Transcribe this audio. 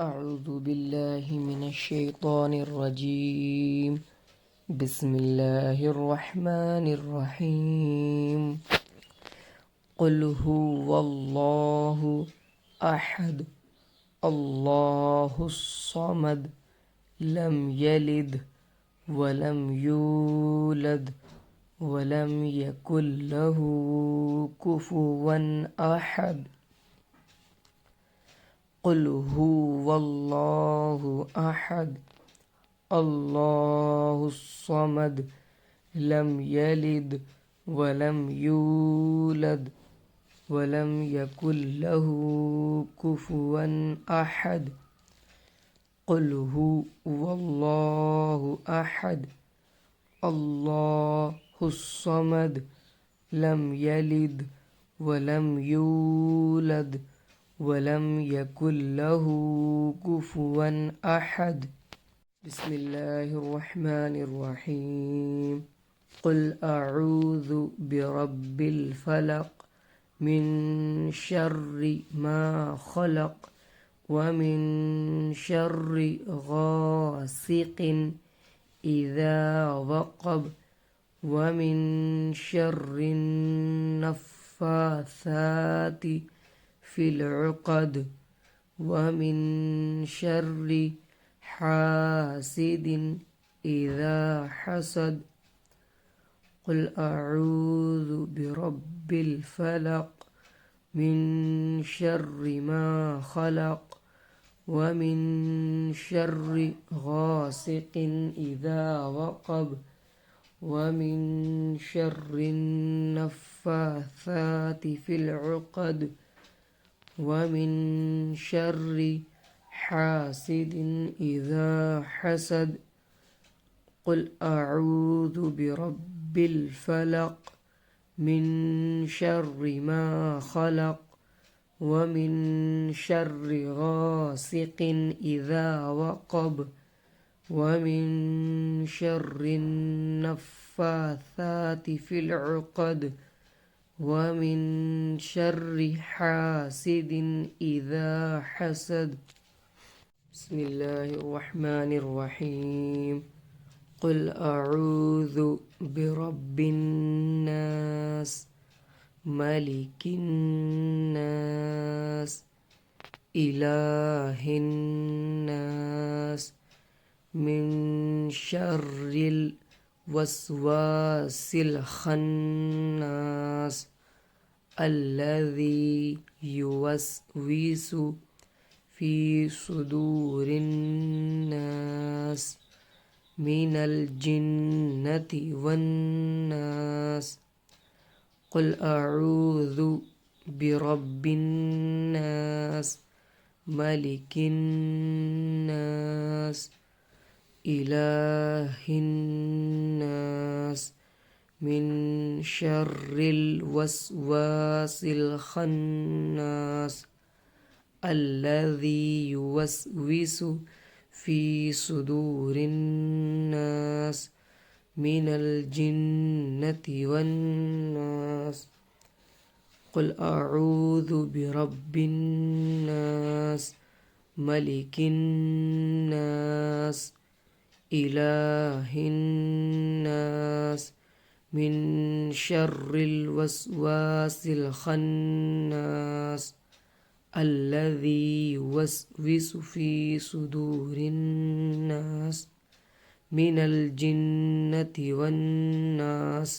أعوذ بالله من الشيطان الرجيم. بسم الله الرحمن الرحيم. قل هو الله أحد الله الصمد لم يلد ولم يولد ولم يكن له كفوا أحد. قل هو الله أحد الله الصمد لم يلد ولم يولد ولم يكن له كفوا أحد. قل هو الله أحد الله الصمد لم يلد ولم يولد ولم يكن له كفوا أحد. بسم الله الرحمن الرحيم. قل أعوذ برب الفلق من شر ما خلق ومن شر غاسق إذا وقب ومن شر النفاثات في العقد ومن شر حاسد إذا حسد. قل أعوذ برب الفلق من شر ما خلق ومن شر غاسق إذا وقب ومن شر النفاثات في العقد ومن شر حاسد إذا حسد. قل أعوذ برب الفلق من شر ما خلق ومن شر غاسق إذا وقب ومن شر النفاثات في العقد ومن شر حاسد إذا حسد. بسم الله الرحمن الرحيم. قل أعوذ برب الناس ملك الناس إله الناس من شر الوسواس الخناس الذي يوسوس في صدور الناس من الجنة والناس. قل أعوذ برب الناس ملك الناس إله الناس من شر الوسواس الخناس الذي يوسوس في صدور الناس من الجنة والناس. قل أعوذ برب الناس ملك الناس إله الناس من شر الوسواس الخناس الذي يوسوس في صدور الناس من الجنة والناس.